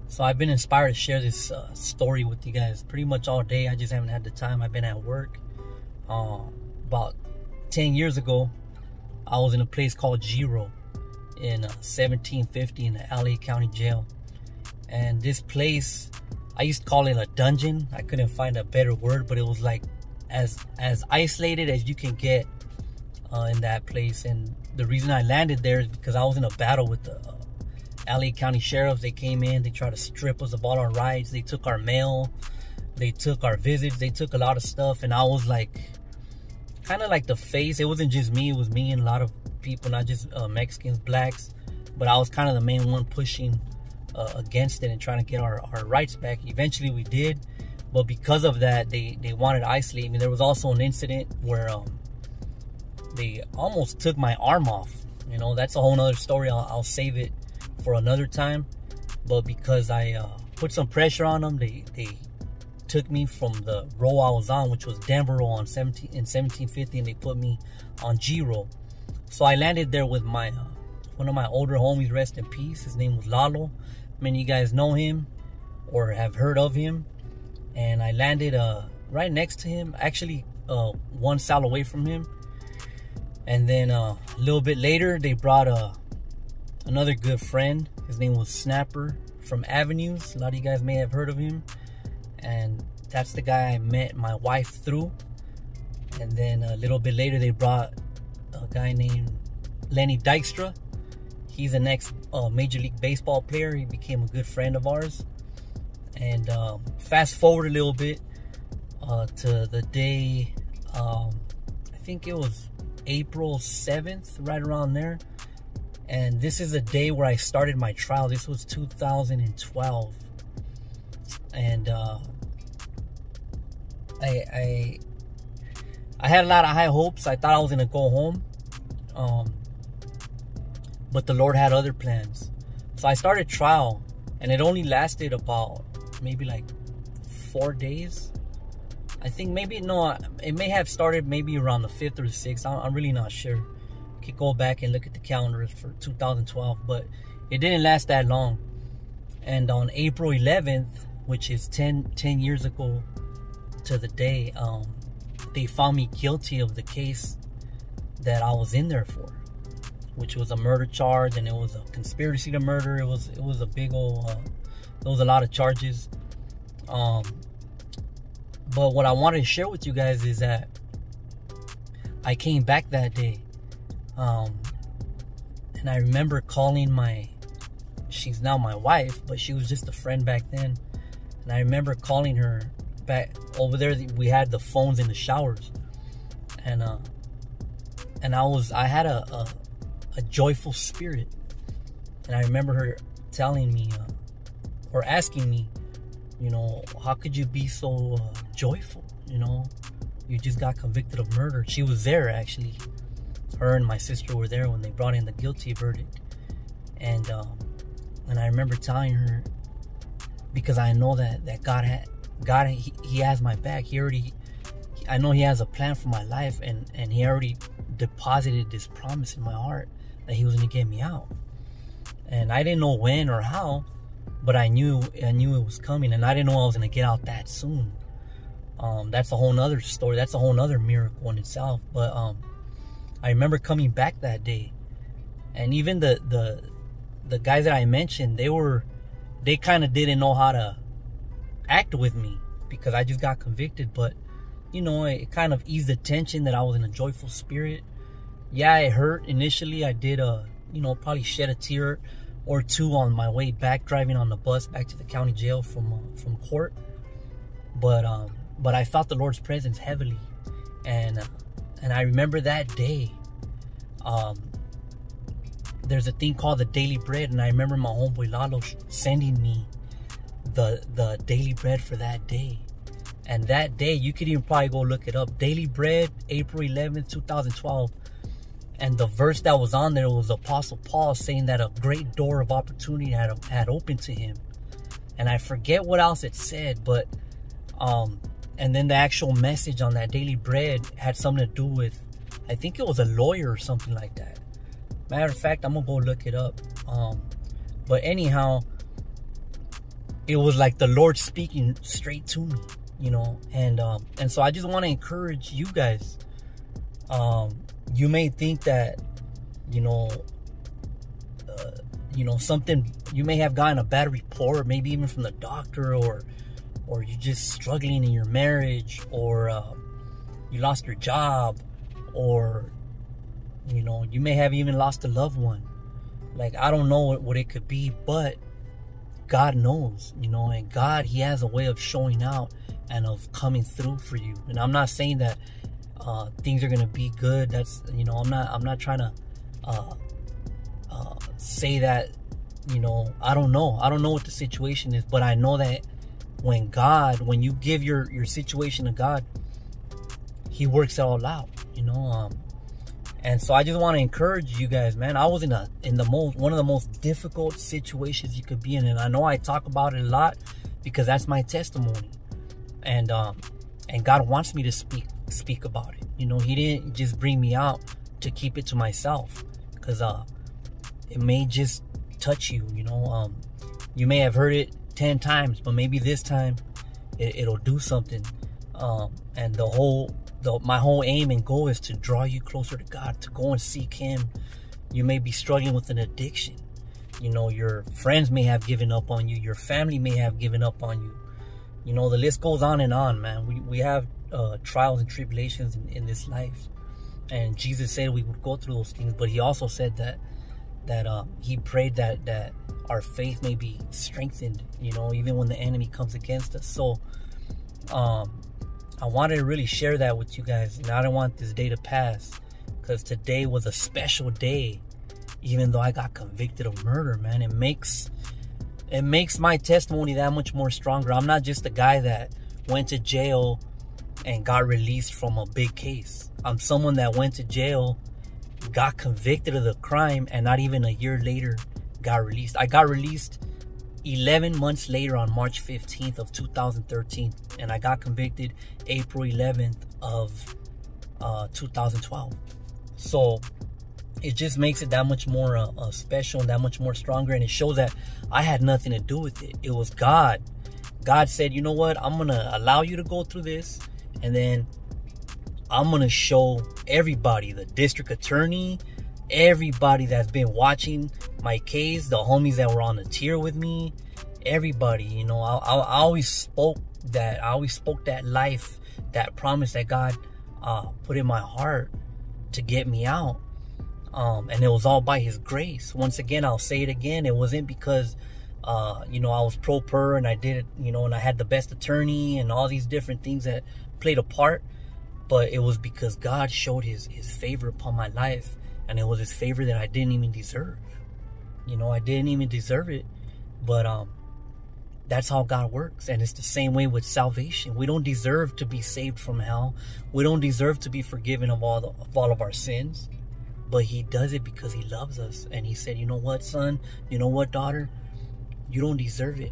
So I've been inspired to share this story with you guys pretty much all day. I just haven't had the time. I've been at work. About 10 years ago, I was in a place called Giro in 1750 in the LA County Jail. And this place, I used to call it a dungeon. I couldn't find a better word, but it was like as isolated as you can get in that place. And the reason I landed there is because I was in a battle with the LA County sheriffs. They came in, they tried to strip us of all our rights. They took our mail, they took our visits, they took a lot of stuff. And I was like, kind of like the face. It wasn't just me, it was me and a lot of people, not just Mexicans, blacks, but I was kind of the main one pushing against it and trying to get our rights back. Eventually we did, but because of that, they wanted to isolate me. There was also an incident where they almost took my arm off. You know, that's a whole nother story. I'll save it for another time. But because I put some pressure on them, they took me from the row I was on, which was Denver row in 1750, and they put me on G row. So I landed there with my one of my older homies, rest in peace. His name was Lalo. Many of you guys know him or have heard of him. And I landed right next to him, actually 1 cell away from him. And then a little bit later, they brought another good friend. His name was Snapper from Avenues. A lot of you guys may have heard of him. And that's the guy I met my wife through. And then a little bit later, they brought a guy named Lenny Dykstra. He's an ex Major League Baseball player. He became a good friend of ours. And fast forward a little bit to the day, I think it was April 7th, right around there. And this is a day where I started my trial. This was 2012. And I had a lot of high hopes. I thought I was gonna go home, but the Lord had other plans. So I started trial, and it only lasted about maybe like 4 days. I think maybe, no, it may have started maybe around the 5th or the 6th. I'm really not sure. You could go back and look at the calendars for 2012, but it didn't last that long. And on April 11th, which is 10 years ago to the day, they found me guilty of the case that I was in there for, which was a murder charge, and it was a conspiracy to murder. It was a big old, there was a lot of charges. But what I wanted to share with you guys is that I came back that day, and I remember calling she's now my wife, but she was just a friend back then. And I remember calling her back over there. We had the phones in the showers, and I had a joyful spirit. And I remember her telling me, or asking me, you know, how could you be so joyful? You know, you just got convicted of murder. She was there, actually. Her and my sister were there when they brought in the guilty verdict. And I remember telling her, because I know that God, he has my back. I know he has a plan for my life, and he already deposited this promise in my heart that he was going to get me out. And I didn't know when or how, but I knew it was coming, and I didn't know I was going to get out that soon. That's a whole nother story. That's a whole nother miracle in itself. But I remember coming back that day, and even the guys that I mentioned, they kind of didn't know how to act with me because I just got convicted. But you know, it kind of eased the tension that I was in a joyful spirit. Yeah, it hurt initially. I did you know, probably shed a tear or two on my way back, driving on the bus back to the county jail from court. But I felt the Lord's presence heavily, and I remember that day. There's a thing called the daily bread, and I remember my homeboy Lalo sending me the daily bread for that day. And that day, you could even probably go look it up. Daily bread, April 11th, 2012. And the verse that was on there was Apostle Paul saying that a great door of opportunity had opened to him. And I forget what else it said, but and then the actual message on that daily bread had something to do with, I think it was a lawyer or something like that. Matter of fact, I'm gonna go look it up. But anyhow, it was like the Lord speaking straight to me, you know. And so I just want to encourage you guys. You may think that, you know, something, you may have gotten a bad report, maybe even from the doctor, or you're just struggling in your marriage, or you lost your job, or, you know, you may have even lost a loved one. Like, I don't know what it could be, but God knows, you know. And God, he has a way of showing out and of coming through for you. And I'm not saying that things are gonna be good. That's, you know, I'm not trying to say that, you know, I don't know what the situation is, but I know that when you give your situation to God, he works it all out, you know. And so I just want to encourage you guys, man. I was in one of the most difficult situations you could be in, and I know I talk about it a lot because that's my testimony. And God wants me to speak about it. You know, he didn't just bring me out to keep it to myself, because it may just touch you, you know. You may have heard it 10 times, but maybe this time it'll do something. And my whole aim and goal is to draw you closer to God, to go and seek him. You may be struggling with an addiction. You know, your friends may have given up on you. Your family may have given up on you. You know, the list goes on and on, man. We have trials and tribulations in this life. And Jesus said we would go through those things, but he also said that he prayed that our faith may be strengthened, you know, even when the enemy comes against us. So I wanted to really share that with you guys, and I don't want this day to pass, because today was a special day. Even though I got convicted of murder, man, it makes my testimony that much more stronger. I'm not just a guy that went to jail and got released from a big case. I'm someone that went to jail, got convicted of the crime, and not even a year later got released. I got released 11 months later on March 15th of 2013, and I got convicted April 11th of 2012. So it just makes it that much more special and that much more stronger, and it shows that I had nothing to do with it. It was God. God said, you know what, I'm gonna allow you to go through this, and then I'm gonna show everybody, the district attorney, everybody that's been watching my case, the homies that were on the tier with me, everybody, you know, I always spoke that life, that promise that God put in my heart to get me out. And it was all by his grace. Once again, I'll say it again, it wasn't because you know, I was pro per and I did it, you know, and I had the best attorney and all these different things that played a part, but it was because God showed his favor upon my life. And it was his favor that I didn't even deserve. You know, I didn't even deserve it. But that's how God works. And it's the same way with salvation. We don't deserve to be saved from hell. We don't deserve to be forgiven of all of our sins. But he does it because he loves us. And he said, you know what, son? You know what, daughter? You don't deserve it,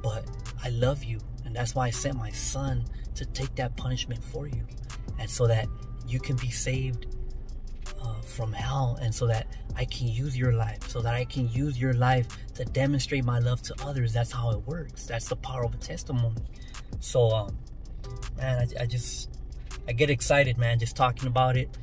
but I love you. And that's why I sent my son to take that punishment for you. And so that you can be saved from hell, and so that I can use your life, so that I can use your life to demonstrate my love to others. That's how it works. That's the power of a testimony. So man, I get excited, man, just talking about it.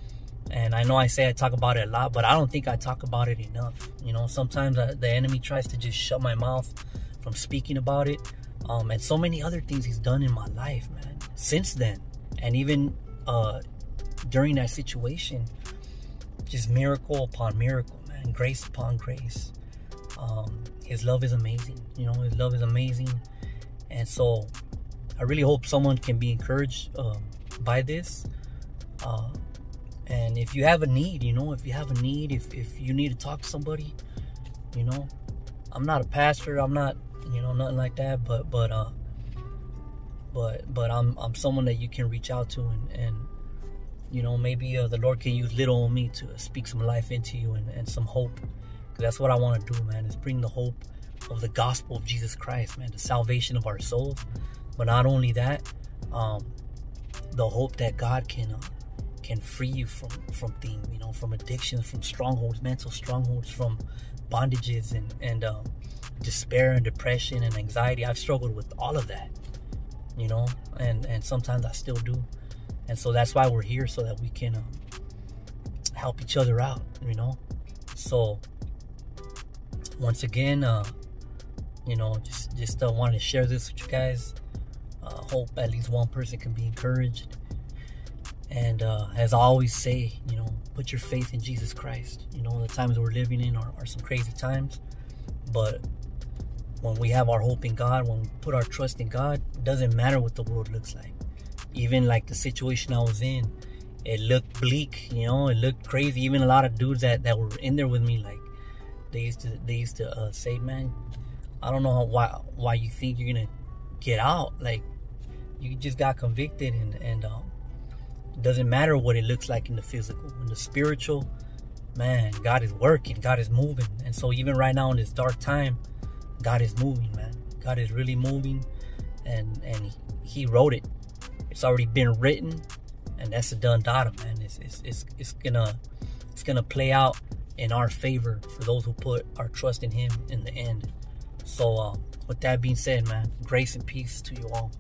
And I know I say I talk about it a lot, but I don't think I talk about it enough. You know, sometimes the enemy tries to just shut my mouth from speaking about it. And so many other things he's done in my life, man, since then. And even during that situation, just miracle upon miracle, man, grace upon grace. His love is amazing. You know, his love is amazing. And so I really hope someone can be encouraged by this. And if you have a need, you know, if you have a need, if you need to talk to somebody, you know, I'm not a pastor, I'm not, you know, nothing like that, but I'm someone that you can reach out to, and you know, maybe the Lord can use little on me to speak some life into you and some hope. Because that's what I want to do, man, is bring the hope of the gospel of Jesus Christ, man, the salvation of our souls. But not only that, the hope that God can can free you from things, you know, from addictions, from strongholds, mental strongholds, from bondages and despair and depression and anxiety. I've struggled with all of that, you know, and sometimes I still do. And so that's why we're here, so that we can help each other out, you know. So once again, you know, just wanted to share this with you guys. Hope at least one person can be encouraged. And as I always say, you know, put your faith in Jesus Christ. You know, the times we're living in are some crazy times, but when we have our hope in God, when we put our trust in God, it doesn't matter what the world looks like. Even like the situation I was in, it looked bleak, you know, it looked crazy. Even a lot of dudes that were in there with me, like they used to say, man, I don't know why you think you're gonna get out. Like, you just got convicted, and it doesn't matter what it looks like in the physical. In the spiritual, man, God is working, God is moving. And so even right now in this dark time, God is moving, man. God is really moving, and he wrote it. It's already been written, and that's a done data, man. It's gonna play out in our favor for those who put our trust in him in the end. So with that being said, man, grace and peace to you all.